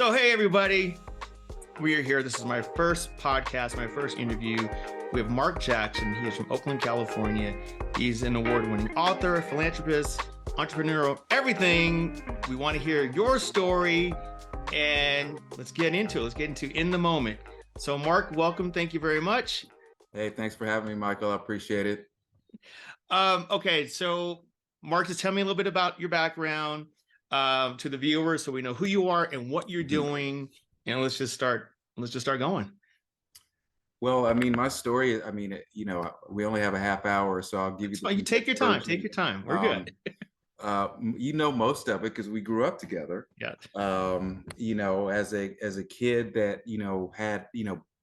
So, hey, everybody, we are here. This is my first podcast, my first interview. We have Mark Jackson. He is from Oakland, California. He's an award-winning author, philanthropist, entrepreneur, everything. We want to hear your story, and let's get into it. Let's get into In the Moment. So, Mark, welcome. Thank you very much. Hey, thanks for having me, Michael. I appreciate it. Okay, so Mark, just tell me a little bit about your background to the viewers, so we know who you are and what you're doing. And let's just start going. Well, I mean, my story, we only have a half hour, so I'll give you You take your time. Take your time. We're good. You know most of it because we grew up together. Yeah. As a kid that had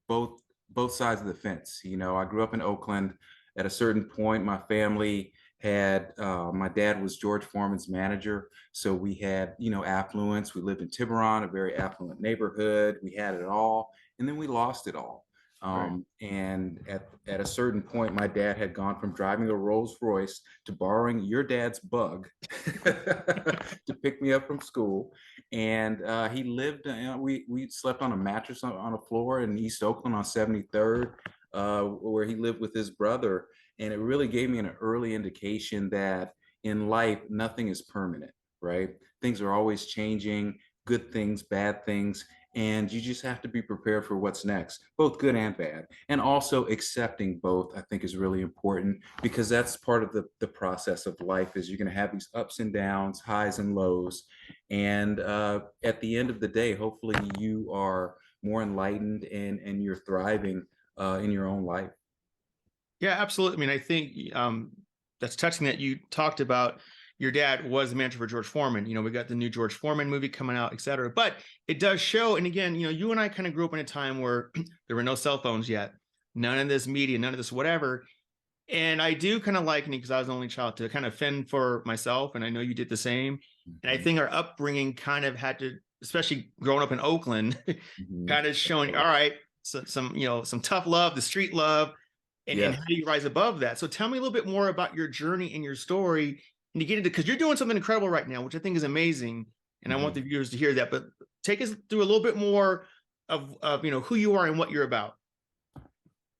both sides of the fence. I grew up in Oakland. At a certain point, my family had my dad was George Foreman's manager, so we had affluence. We lived in Tiburon, a very affluent neighborhood. We had it all, and then we lost it all. Right. And at a certain point, my dad had gone from driving a Rolls Royce to borrowing your dad's bug to pick me up from school. And he lived, we slept on a mattress on a floor in East Oakland on 73rd, where he lived with his brother. And it really gave me an early indication that in life, nothing is permanent, right? Things are always changing, good things, bad things. And you just have to be prepared for what's next, both good and bad. And also accepting both, I think, is really important, because that's part of the process of life. Is you're going to have these ups and downs, highs and lows. And at the end of the day, hopefully you are more enlightened and you're thriving in your own life. Yeah, absolutely. I mean, I think that's touching that you talked about your dad was the manager for George Foreman. We got the new George Foreman movie coming out, et cetera. But it does show, and again, you and I kind of grew up in a time where there were no cell phones yet, none of this media, none of this whatever. And I do kind of liken it, because I was the only child, to kind of fend for myself, and I know you did the same. And I think our upbringing kind of had to, especially growing up in Oakland, kind of showing, all right, so some tough love, the street love, and how do you rise above that? So tell me a little bit more about your journey and your story, and to get into, because you're doing something incredible right now, which I think is amazing, and I want the viewers to hear that. But take us through a little bit more of who you are and what you're about.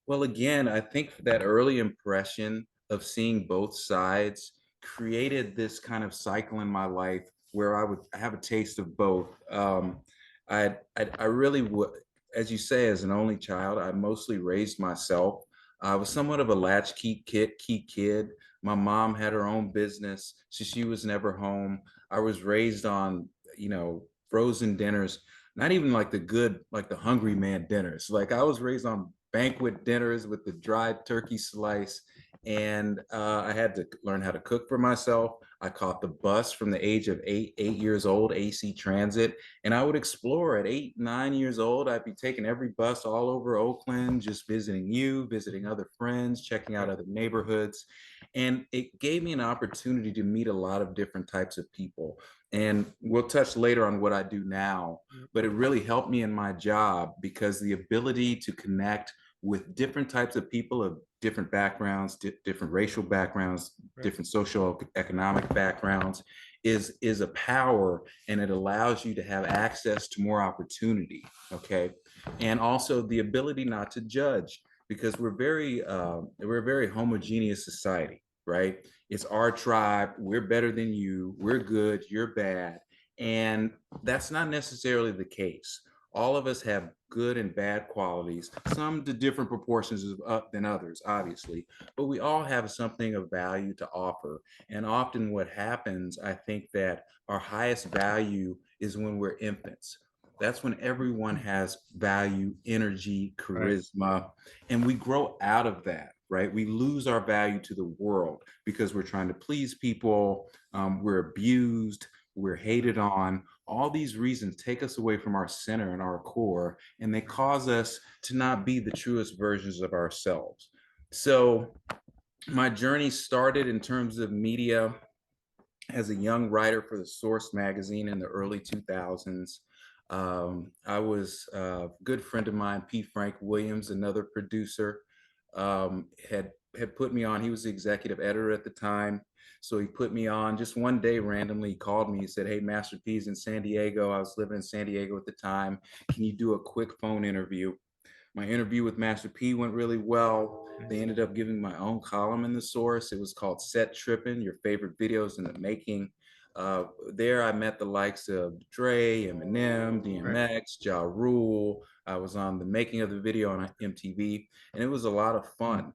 Well, again, I think that early impression of seeing both sides created this kind of cycle in my life where I would have a taste of both. I really would, as you say, as an only child, I mostly raised myself. I was somewhat of a latchkey kid. My mom had her own business, so she was never home. I was raised on, frozen dinners, not even like the hungry man dinners. Like I was raised on banquet dinners with the dried turkey slice. And I had to learn how to cook for myself. I caught the bus from the age of eight years old, AC Transit. And I would explore at 8, 9 years old. I'd be taking every bus all over Oakland, just visiting visiting other friends, checking out other neighborhoods. And it gave me an opportunity to meet a lot of different types of people. And we'll touch later on what I do now, but it really helped me in my job, because the ability to connect with different types of people of different backgrounds, different racial backgrounds, different social economic backgrounds is a power, and it allows you to have access to more opportunity. Okay. And also the ability not to judge, because we're a very homogeneous society, right? It's our tribe. We're better than you. We're good. You're bad. And that's not necessarily the case. All of us have good and bad qualities, some to different proportions than others, obviously, but we all have something of value to offer. And often what happens, I think that our highest value is when we're infants. That's when everyone has value, energy, charisma, and we grow out of that, right? We lose our value to the world because we're trying to please people, we're abused, we're hated on. All these reasons take us away from our center and our core, and they cause us to not be the truest versions of ourselves. So my journey started in terms of media as a young writer for the Source magazine in the early 2000s. I was a good friend of mine, P. Frank Williams, another producer, had put me on. He was the executive editor at the time. So he put me on just one day randomly. He called me. He said, "Hey, Master P's in San Diego." I was living in San Diego at the time. "Can you do a quick phone interview?" My interview with Master P went really well. They Nice. ended up giving my own column in the source. It was called Set Trippin', Your Favorite Videos in the Making. There I met the likes of Dre, Eminem, Right. DMX, Ja Rule. I was on the making of the video on MTV, and it was a lot of Mm. fun.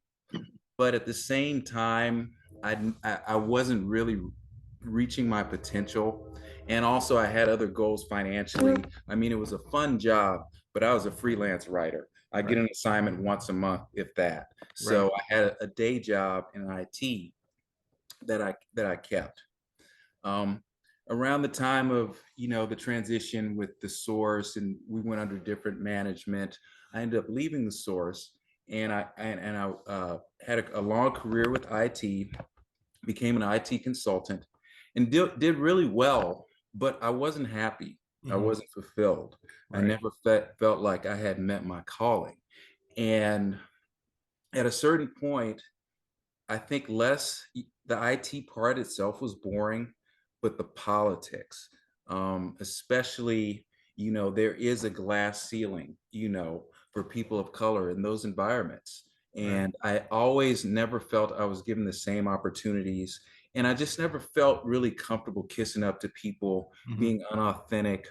But at the same time, I wasn't really reaching my potential. And also I had other goals financially. I mean, it was a fun job, but I was a freelance writer. I get Right. an assignment once a month, if that. Right. So I had a day job in IT that I kept. Um, Around the time of the transition with the source, and we went under different management, I ended up leaving the source, and I had a long career with IT, became an IT consultant, and did really well, but I wasn't happy. I Hmm. wasn't fulfilled. I Right. never felt like I had met my calling. And at a certain point, I think the IT part itself was boring, but the politics, especially, there is a glass ceiling, for people of color in those environments. Right. And I always never felt I was given the same opportunities. And I just never felt really comfortable kissing up to people, Hmm. being unauthentic.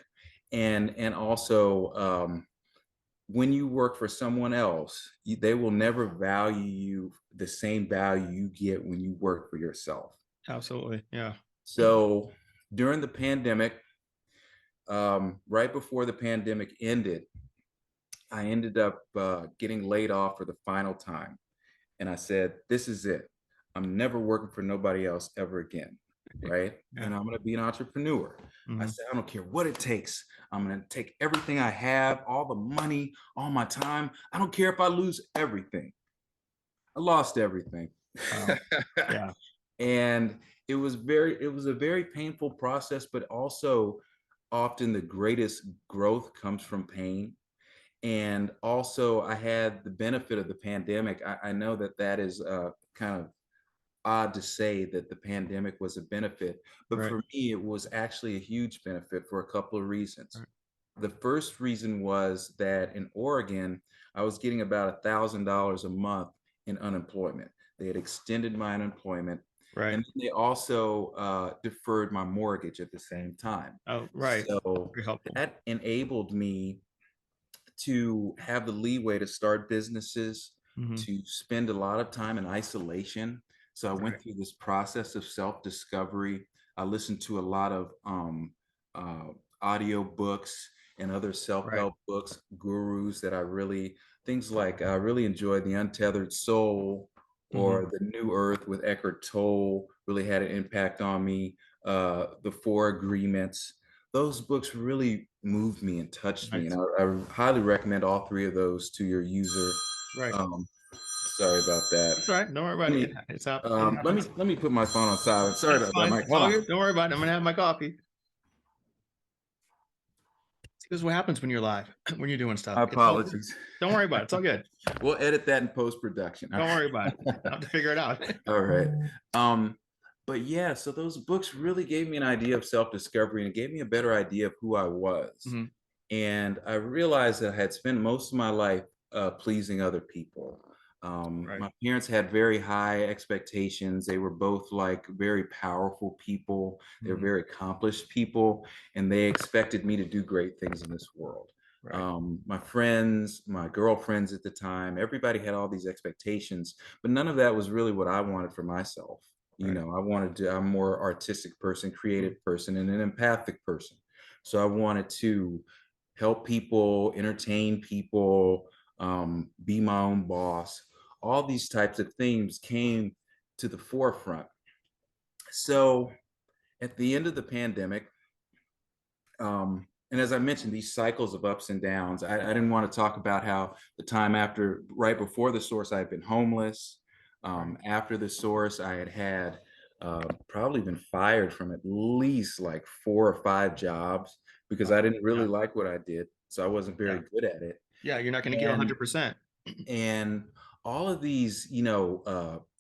And also, when you work for someone else, they will never value you the same value you get when you work for yourself. Absolutely. Yeah. So during the pandemic, right before the pandemic ended, I ended up getting laid off for the final time. And I said, "This is it. I'm never working for nobody else ever again." Right. Yeah. And I'm going to be an entrepreneur. I Hmm. said, "I don't care what it takes. I'm going to take everything I have, all the money, all my time. I don't care if I lose everything." I lost everything. Wow. Yeah. And it was a very painful process, but also often the greatest growth comes from pain. And also I had the benefit of the pandemic. I know that that is kind of odd to say that the pandemic was a benefit, but Right. for me, it was actually a huge benefit for a couple of reasons. Right. The first reason was that in Oregon, I was getting about $1,000 a month in unemployment. They had extended my unemployment, Right. and they also deferred my mortgage at the same time. Oh, right. So Very helpful. that enabled me to have the leeway to start businesses, Hmm. to spend a lot of time in isolation. So I Right. went through this process of self-discovery. I listened to a lot of uh, audio books and other Right. self-help books, gurus that things like I really enjoyed The Untethered Soul Hmm. or The New Earth with Eckhart Tolle really had an impact on me. The Four Agreements, those books really moved me and touched me, and Nice. I highly recommend all three of those to your user. Right. Um, Sorry about that. That's all right. Don't worry about Let it. me It's up. It let happens. me let me put my phone on silent. Sorry That's about that, fine. Mike. It's Hold all on. good. Don't worry about it. I'm gonna have my coffee. This is what happens when you're live, when you're doing stuff. My It's all good. apologies. Don't worry about it. It's all good. We'll edit that in post production. Don't worry about it. I'll have to figure it out. All right. Um, but yeah, so those books really gave me an idea of self discovery, and it gave me a better idea of who I was. Hmm. And I realized that I had spent most of my life pleasing other people. Right. My parents had very high expectations. They were both like very powerful people. They were Hmm. very accomplished people, and they expected me to do great things in this world. Right. My friends, my girlfriends at the time, everybody had all these expectations, but none of that was really what I wanted for myself. Right. I'm a more artistic person, Mhm. creative person, and an empathic person. So I wanted to help people, entertain people, be my own boss. All these types of things came to the forefront. So at the end of the pandemic, and as I mentioned, these cycles of ups and downs, I didn't want to talk about how the time after, right before the source, I had been homeless. Right. After the source, I had probably been fired from at least like 4 or 5 jobs because I Wow. didn't really Yeah. like what I did. So I wasn't very Yeah. good at it. Yeah. You're not going to give And 100%. and all of these,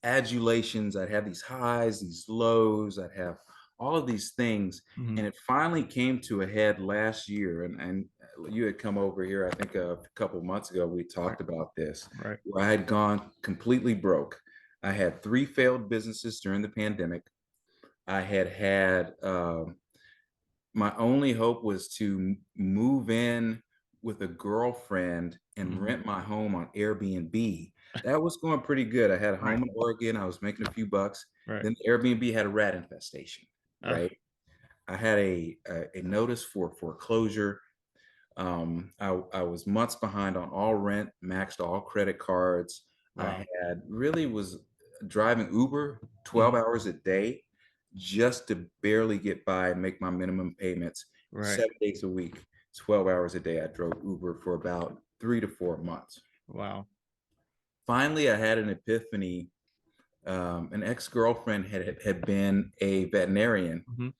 adulations. I'd have these highs, these lows. I'd have all of these things. Mhm. And it finally came to a head last year. And you had come over here, I think a couple of months ago, we Right, talked about this, right. where I had gone completely broke. I had three failed businesses during the pandemic. I had my only hope was to move in with a girlfriend and Mhm. rent my home on Airbnb. That was going pretty good. I had a Right, home in Oregon. I was making a few bucks. right. Then the Airbnb had a rat infestation, Uh, right? I had a notice for foreclosure. I was months behind on all rent, maxed all credit cards. I wow. had really was driving Uber 12 Mhm. hours a day just to barely get by and make my minimum payments Right. 7 days a week, 12 hours a day. I drove Uber for about 3 to 4 months. Wow. Finally, I had an epiphany. An ex-girlfriend had been a veterinarian, Mhm.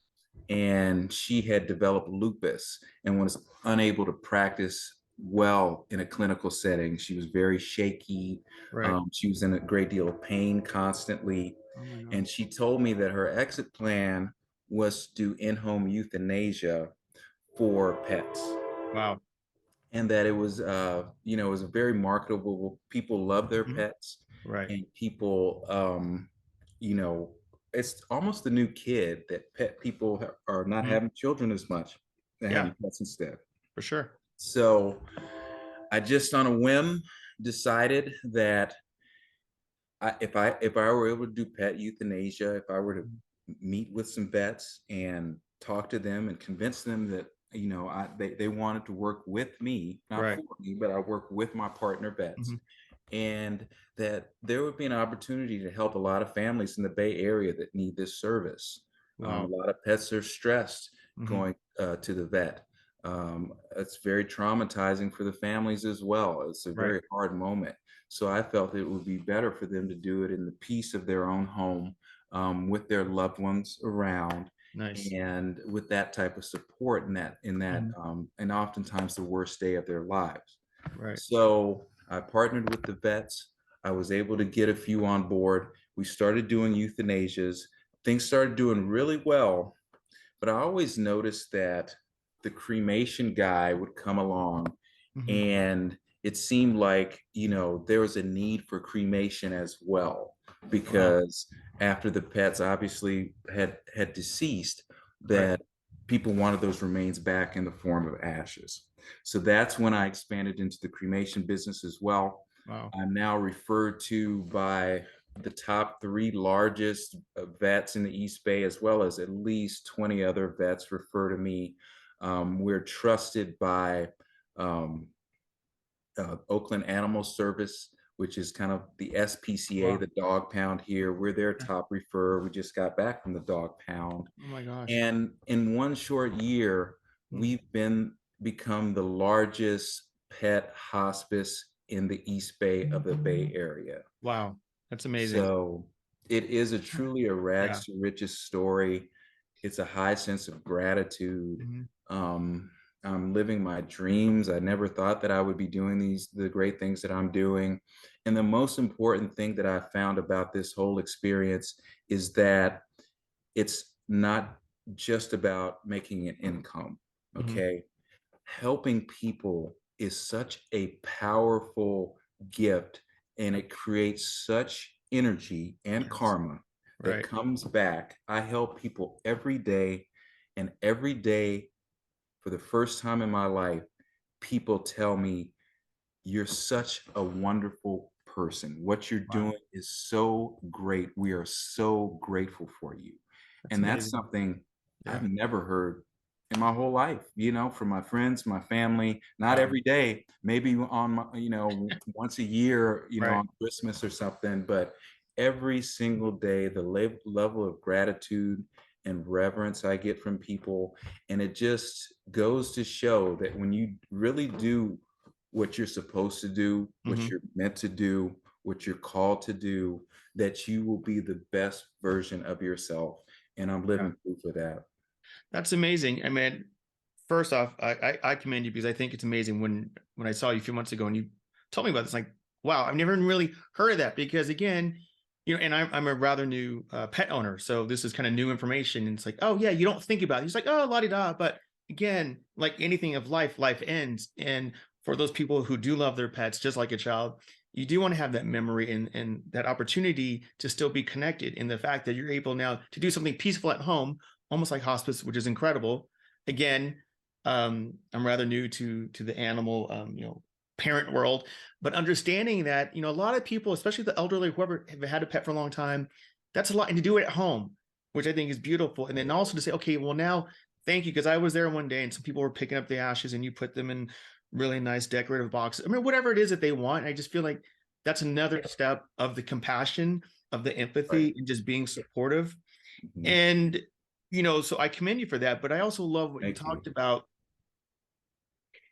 and she had developed lupus and was unable to practice well in a clinical setting. She was very shaky. Right. She was in a great deal of pain constantly. Oh my gosh. And she told me that her exit plan was to do in-home euthanasia for pets, Wow. and that it was a very marketable. People love their Mhm. pets, Right. and people, you know, it's almost the new kid that pet people are not Mhm. having children as much. They're Yeah, having pets instead. for sure. So I just on a whim decided that if I were able to do pet euthanasia, if I were to Mhm. meet with some vets and talk to them and convince them that they wanted to work with me, not Right. for me, but I work with my partner vets, Mhm. and that there would be an opportunity to help a lot of families in the Bay Area that need this service. A Wow. lot of pets are stressed Mhm. going to the vet. It's very traumatizing for the families as well. It's a Right. very hard moment. So I felt it would be better for them to do it in the peace of their own home, with their loved ones around, Nice. and with that type of support Mhm. and oftentimes the worst day of their lives. Right. So I partnered with the vets. I was able to get a few on board. We started doing euthanasias. Things started doing really well, but I always noticed that the cremation guy would come along, Mhm. and it seemed like, there was a need for cremation as well, Wow. because after the pets obviously had deceased, Right. that people wanted those remains back in the form of ashes. So that's when I expanded into the cremation business as well. Wow. I'm now referred to by the top three largest vets in the East Bay, as well as at least 20 other vets refer to me. We're trusted by um, Oakland Animal Service, which is kind of the SPCA, Wow. the dog pound here. We're their Yeah. top referrer. We just got back from the dog pound. Oh my gosh. And in one short year, Mhm. we've become the largest pet hospice in the East Bay of the Bay Area. Wow. That's amazing. So it is truly a Yeah. rags to riches story. It's a high sense of gratitude. Mhm. Um, I'm living my dreams. I never thought that I would be doing the great things that I'm doing. And the most important thing that I found about this whole experience is that it's not just about making an income. Mhm. Okay. Helping people is such a powerful gift, and it creates such energy and Yes. karma that Right. comes back. I help people every day, and every day for the first time in my life, people tell me, "You're such a wonderful person. What you're Wow. doing is so great. We are so grateful for you." That's And that's amazing. something I've Yeah. never heard in my whole life, from my friends, my family, not Wow. every day, maybe once a year, Right. on Christmas or something, but every single day, the level of gratitude and reverence I get from people. And it just goes to show that when you really do what you're supposed to do, what Mhm. you're meant to do, what you're called to do, that you will be the best version of yourself. And I'm Yeah. living proof of that. That's amazing. I mean, first off, I commend you because I think it's amazing when I saw you a few months ago and you told me about this, like, wow, I've never really heard of that, because again, and I'm a rather new pet owner, so this is kind of new information. And it's like, oh yeah, you don't think about it. It's like, oh, la di da. But again, like anything of life, life ends. And for those people who do love their pets, just like a child, you do want to have that memory and that opportunity to still be connected. In the fact that you're able now to do something peaceful at home, almost like hospice, which is incredible. Again, I'm rather new to the animal, parent world, but understanding that, a lot of people, especially the elderly, whoever have had a pet for a long time, that's a lot. And to do it at home, which I think is beautiful. And then also to say, okay, well now, thank you. Because I was there one day and some people were picking up the ashes and you put them in really nice decorative boxes. I mean, whatever it is that they want. I just feel like that's another step of the compassion, of the Right. empathy, and just being supportive. Mhm. And, so I commend you for that. But I also love what you Thank you. talked about.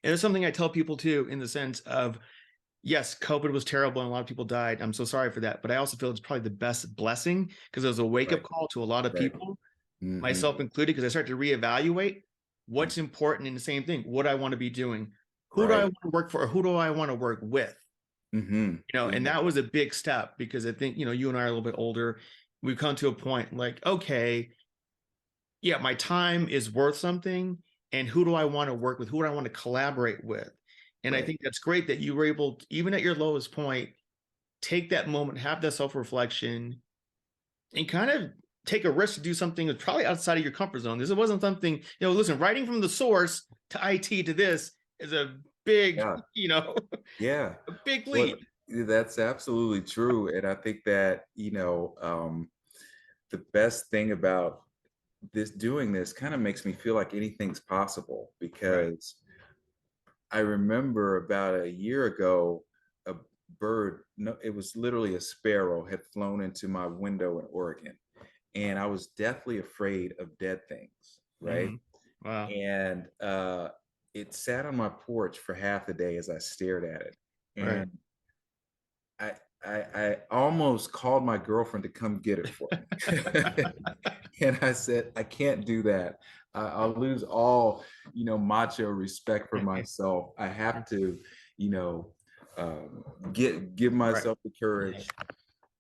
And it's something I tell people too, in the sense of, yes, COVID was terrible and a lot of people died. I'm so sorry for that. But I also feel it's probably the best blessing, because it was a wake Right. up call to a lot of Right. people, Hmm. myself included, because I started to reevaluate what's important in the same thing. What I want to be doing, who do I Right. want to work for, or who do I want to work with? Hmm. And Yeah. that was a big step, because I think, you and I are a little bit older. We've come to a point like, okay, yeah, my time is worth something. And who do I want to work with? Who do I want to collaborate with? And I Right. think that's great that you were able to, even at your lowest point, take that moment, have that self-reflection, and kind of take a risk to do something that's probably outside of your comfort zone. This wasn't something, listen, writing from the source to IT to this is a big, Yeah. Yeah. a big Well, leap. that's absolutely true. And I think that, the best thing about doing this kind of makes me feel like anything's possible, Right. because I remember about a year ago, a bird, no, it was literally a sparrow, had flown into my window in Oregon. And I was deathly afraid of dead things, right? Hmm. Wow. And it sat on my porch for half the day as I stared at it. Right. And I, I almost called my girlfriend to come get it for me. And I said, I can't do that. I'll lose all, macho respect for myself. I have to, you know, give Right. myself the Yeah. courage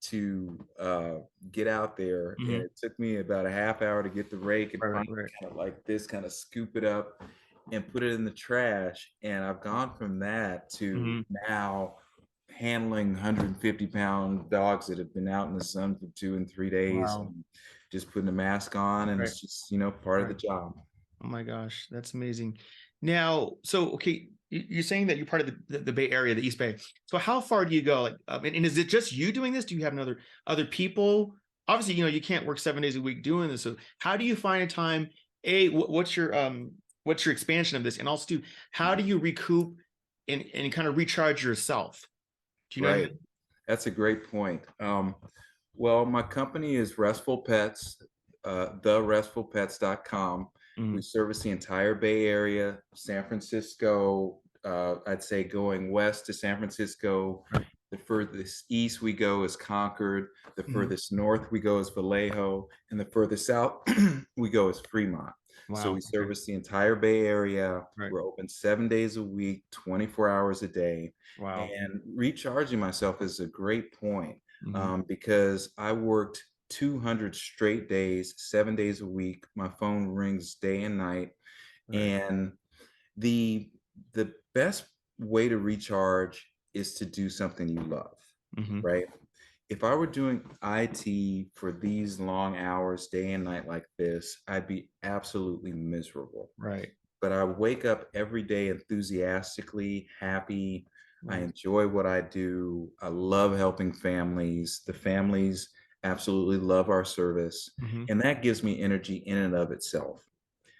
to get out there. And Hmm. it took me about a half hour to get the rake and Right. Right. finally Right. kind of like this, kind of scoop it up and put it in the trash. And I've gone from that to Hmm. now handling 150-pound dogs that have been out in the sun for 2 and 3 days, Wow. and just putting a mask on, and Right. it's just, part of the Right. job. Oh my gosh, that's amazing. Now, so okay, you're saying that you're part of the Bay Area, the East Bay. So how far do you go? Like, and is it just you doing this? Do you have other people? Obviously, you can't work 7 days a week doing this. So how do you find a time? What's your expansion of this? And also, how do you recoup and kind of recharge yourself? Do you know what I Right. That's a great point. Well, my company is Restful Pets, therestfulpets.com. We mean? service the entire Bay Area, San Francisco, I'd say going west to San Francisco. Mhm. The furthest east we go is Concord. The Mhm. furthest north we go is Vallejo. And the furthest south we go is Fremont. So Wow. we Okay. service the entire Bay Area. Right. We're open 7 days a week, 24 hours a day. Wow. And recharging myself is a great point, Mhm. because I worked 200 straight days, 7 days a week. My phone rings day and night. Right. And the best way to recharge is to do something you love, Mhm. right? If I were doing IT for these long hours, day and night like this, I'd be absolutely miserable. Right. But I wake up every day enthusiastically, happy. I Right. enjoy what I do. I love helping families. The families absolutely love our service. Mhm. And that gives me energy in and of itself.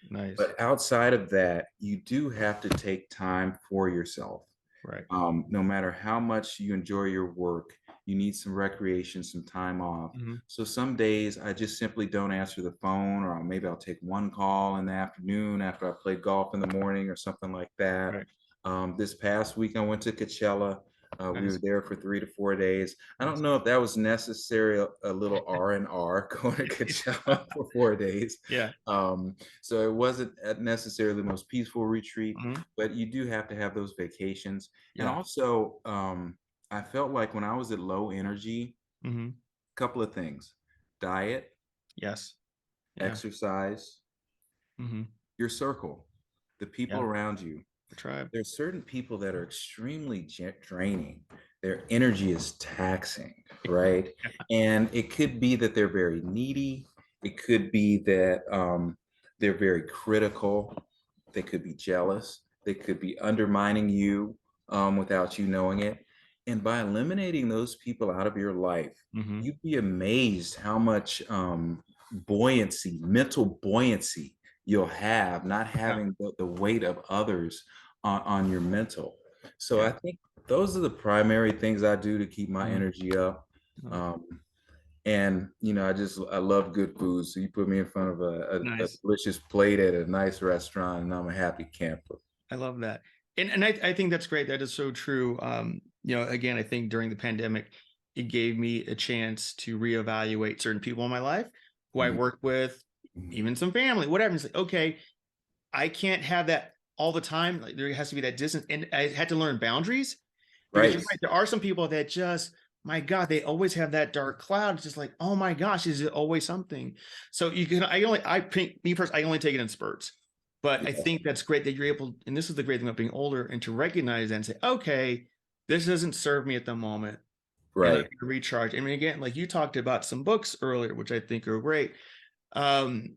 Nice. But outside of that, you do have to take time for yourself. Right. No matter how much you enjoy your work, you need some recreation, some time off. Mhm. So some days I just simply don't answer the phone, or maybe I'll take one call in the afternoon after I play golf in the morning or something like that. Right. This past week I went to Coachella. We were Nice. there for 3 to 4 days. I don't Nice. know if that was necessary, a little R&R going to Coachella for 4 days. Yeah. So it wasn't necessarily the most peaceful retreat, Mhm. but you do have to have those vacations. And Yeah. also, I felt like when I was at low energy, Hmm. a couple of things: diet, Yes. Yeah. exercise, Hmm. your circle, the people Yeah. around you. The tribe. There's certain people that are extremely draining. Their energy is taxing, right? And it could be that they're very needy. It could be that they're very critical. They could be jealous. They could be undermining you without you knowing it. And by eliminating those people out of your life, Hmm. you'd be amazed how much buoyancy, mental buoyancy you'll have, not Yeah. having the weight of others on your mental. So Yeah. I think those are the primary things I do to keep my Mhm. energy up. Oh, Um, and I love good food. So you put me in front of a nice. delicious plate at a nice restaurant, and I'm a happy camper. I love that. And I think that's great. That is so true. Again, I think during the pandemic, it gave me a chance to reevaluate certain people in my life who I Mhm. work with, even some family, whatever. It's like, okay, I can't have that all the time. Like there has to be that distance. And I had to learn boundaries because Right. you're right. There are some people that just, my God, they always have that dark cloud. It's just like, oh my gosh, is it always something? So me personally, I only take it in spurts. But I Yeah. think that's great that you're able, and this is the great thing about being older, and to recognize that and say, okay, this doesn't serve me at the moment. And let Right. me recharge. I mean, again, like you talked about some books earlier, which I think are great. Um,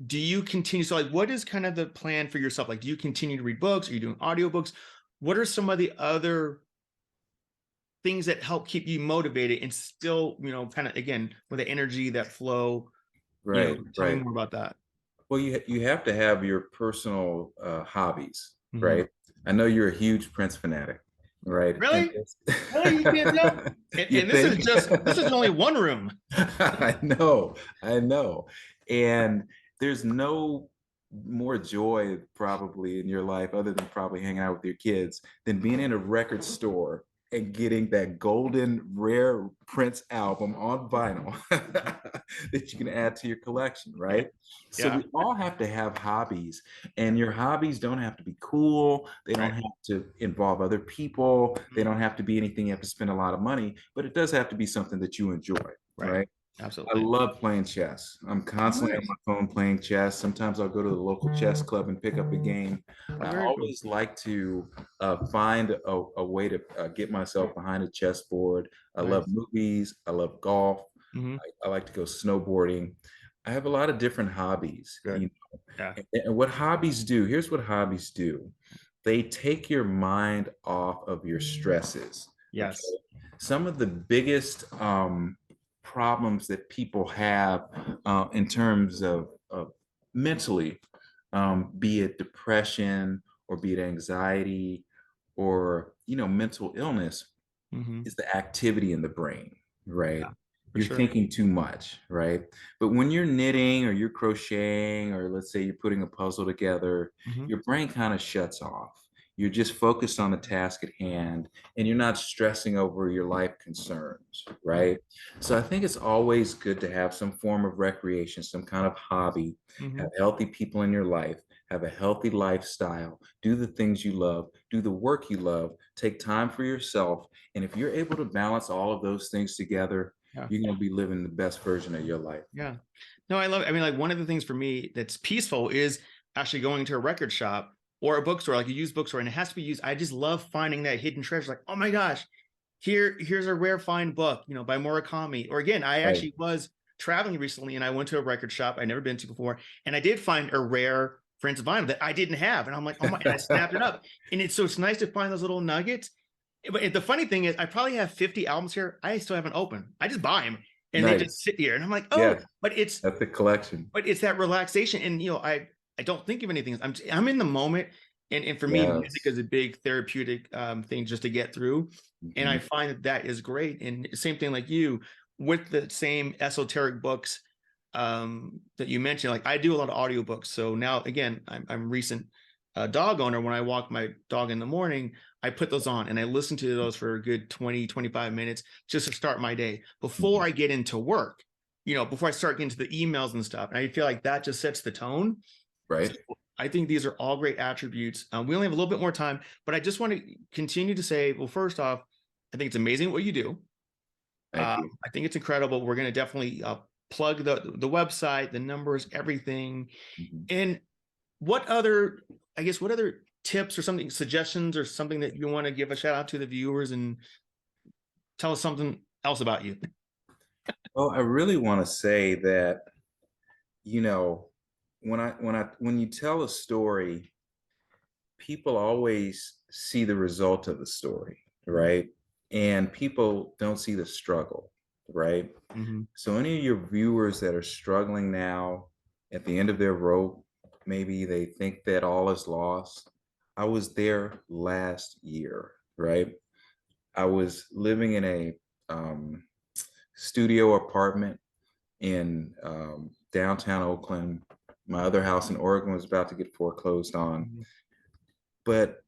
do you continue? So, like, what is kind of the plan for yourself? Like, do you continue to read books? Are you doing audiobooks? What are some of the other things that help keep you motivated and still, kind of again with the energy, that flow? Right. Tell me Right. more about that. Well, you have to have your personal hobbies, Hmm. right? I know you're a huge Prince fanatic, right? And Really? Really? You can't tell? And, you and think? this is only one room. I know. And there's no more joy probably in your life, other than probably hanging out with your kids, than being in a record store and getting that golden rare Prince album on vinyl that you can add to your collection, Yeah. right? So Yeah. we all have to have hobbies, and your hobbies don't have to be cool. They don't Right. have to involve other people. They Mhm. don't have to be anything you have to spend a lot of money, but it does have to be something that you enjoy, Right. right? I Absolutely. love playing chess. I'm Oh, constantly on nice. my phone playing chess. Sometimes I'll go to the local chess club and pick up a game. Oh, I very cool. always like to find a way to get myself behind a chessboard. I love Nice. movies. I love golf. Hmm. I like to go snowboarding. I have a lot of different hobbies, Good. Yeah. and what hobbies do, here's what hobbies do. They take your mind off of your stresses. Okay. Yes. Some of the biggest problems that people have in terms of mentally, be it depression or be it anxiety or mental illness, Hmm. is the activity in the brain, right? Yeah. For You're sure. thinking too much, right? But when you're knitting or you're crocheting, or let's say you're putting a puzzle together, Hmm. your brain kind of shuts off. You're just focused on the task at hand, and you're not stressing over your life concerns, Right. right? So I think it's always good to have some form of recreation, some kind of hobby, Hmm. have healthy people in your life, have a healthy lifestyle, do the things you love, do the work you love, take time for yourself. And if you're able to balance all of those things together, Yeah. you're going to be living the best version of your life. Yeah. No, I love it. I mean, like one of the things for me that's peaceful is actually going to a record shop or a bookstore, like a used bookstore, and it has to be used. I just love finding that hidden treasure. Like, oh my gosh, here's a rare fine book, by Murakami. Or again, I Right. actually was traveling recently and I went to a record shop I'd never been to before, and I did find a rare Prince vinyl that I didn't have. And I'm like, oh my, and I snapped it up. And it's nice to find those little nuggets. But the funny thing is, I probably have 50 albums here. I still haven't opened. I just buy them and they just Nice. sit here. And I'm like, oh, Yeah, but it's that's the collection. but it's that relaxation. And I don't think of anything. I'm in the moment. And for me, music Yes. is a big therapeutic thing just to get through. And I Mhm. find that is great. And same thing like you with the same esoteric books that you mentioned. Like I do a lot of audiobooks. So now again, I'm recent dog owner. When I walk my dog in the morning, I put those on and I listen to those for a good 20, 25 minutes just to start my day before Mhm. I get into work, before I start getting to the emails and stuff. And I feel like that just sets the tone. So Right. I think these are all great attributes. We only have a little bit more time, but I just want to continue to say, well, first off, I think it's amazing what you do. Thank you. I think it's incredible. We're going to definitely plug the website, the numbers, everything. Mhm. And what other, I guess, what other tips or something, suggestions or something that you want to give a shout out to the viewers and tell us something else about you? Well, I really want to say that, you know, when you tell a story, people always see the result of the story, right? And people don't see the struggle, right? Mm-hmm. So any of your viewers that are struggling now at the end of their rope, maybe they think that all is lost. I was there last year, right? I was living in a um, studio apartment in downtown Oakland. My other house in Oregon was about to get foreclosed on, Mm-hmm. but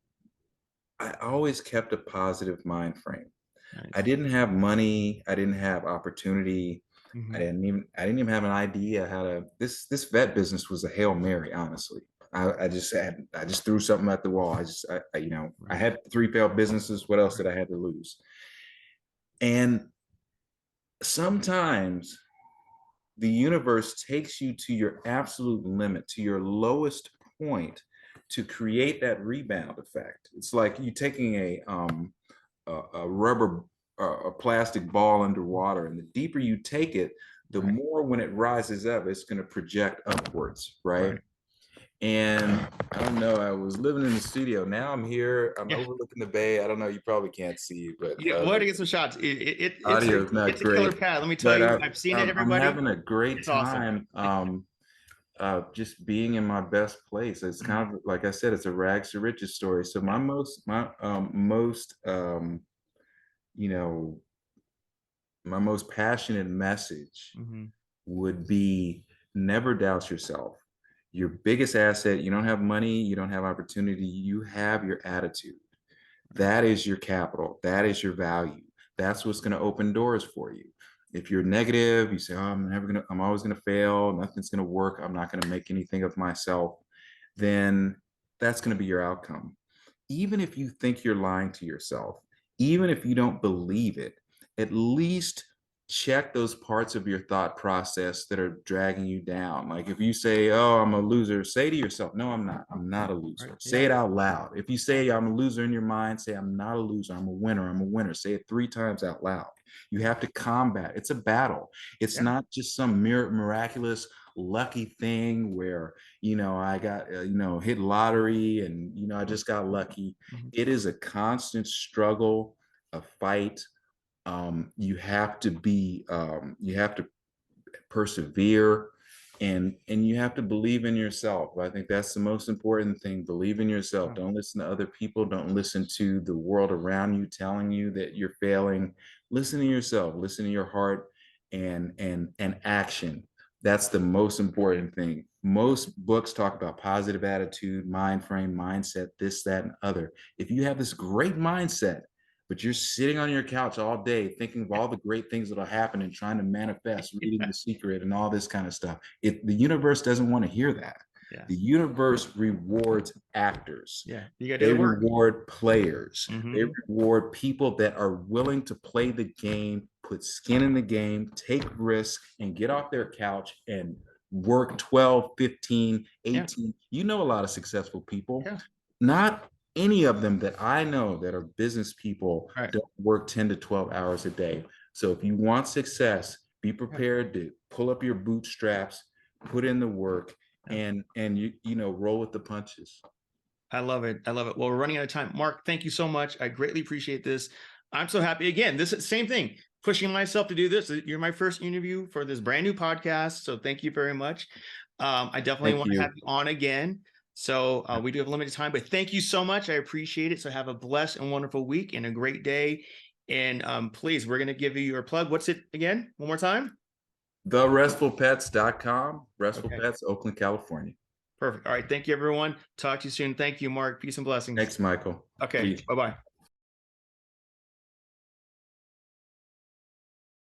I always kept a positive mind frame. I Nice. didn't have money. I didn't have opportunity. Mm-hmm. I didn't even have an idea how to this vet business was a Hail Mary, honestly. I just threw something at the wall. I Right. had 3 failed businesses. What else did I have to lose? And sometimes the universe takes you to your absolute limit, to your lowest point, to create that rebound effect. It's like you taking a rubber a plastic ball underwater, and the deeper you take it, the Right. more when it rises up, it's going to project upwards, right? Right. And I don't know, I was living in the studio. Now I'm here, I'm Yeah. overlooking the bay. I don't know, you probably can't see, but Yeah. We'll have to the get some shots. audio is not It's a killer great. pad. Let me tell But you, I've seen it, I'm everybody. having a great It's awesome. time. Just being in my best place. It's kind of like I said, it's a rags to riches story. So you know, my most passionate message Mm-hmm. would be never doubt yourself. Your biggest asset, you don't have money, you don't have opportunity, you have your attitude. That is your capital. That is your value. That's what's going to open doors for you. If you're negative, you say, oh, I'm always going to fail. Nothing's going to work. I'm not going to make anything of myself. Then that's going to be your outcome. Even if you think you're lying to yourself, even if you don't believe it, at least check those parts of your thought process that are dragging you down. Like if you say, oh, I'm a loser, say to yourself, no, I'm not. I'm not a Right. loser. Say Yeah. it out loud. If you say I'm a loser in your mind, say I'm not a loser. I'm a winner. I'm a winner. Say it 3 times out loud. You have to combat. It's a battle. It's Yeah. not just some miraculous lucky thing where I got hit lottery and I just got lucky. Mhm. It is a constant struggle, a fight. You have to persevere, and you have to believe in yourself. I think that's the most important thing. Believe in yourself. Wow. Don't listen to other people. Don't listen to the world around you telling you that you're failing. Listen to yourself. Listen to your heart, and action. That's the most important thing. Most books talk about positive attitude, mind frame, mindset, this, that, and other. If you have this great mindset, but you're sitting on your couch all day thinking of all the great things that'll happen and trying to manifest, reading The Secret and all this kind of stuff. The universe doesn't want to hear that. Yeah. The universe rewards actors. Yeah. You got to do They the work. reward players. They Mm-hmm. reward people that are willing to play the game, put skin in the game, take risks, and get off their couch and work 12, 15, Yeah. 18. You know a lot of successful people. Yeah. Not any of them that I know that are business people All right. don't work 10 to 12 hours a day. So if you want success, be Yeah. prepared to pull up your bootstraps, put in the work, Yeah. and roll with the punches. I love it. I love it. Well, we're running out of time. Mark, thank you so much. I greatly appreciate this. I'm so happy. Again, this is same thing. Pushing myself to do this. You're my first interview for this brand new podcast. So thank you very much. I definitely Thank want to have you. you on again. So we do have limited time, but thank you so much. I appreciate it. So have a blessed and wonderful week and a great day. And please, we're going to give you your plug. What's it again? One more time? TheRestfulPets.com. Restful Okay. Pets, Oakland, California. Perfect. All right. Thank you, everyone. Talk to you soon. Thank you, Mark. Peace and blessings. Thanks, Michael. Okay. Peace. Bye-bye.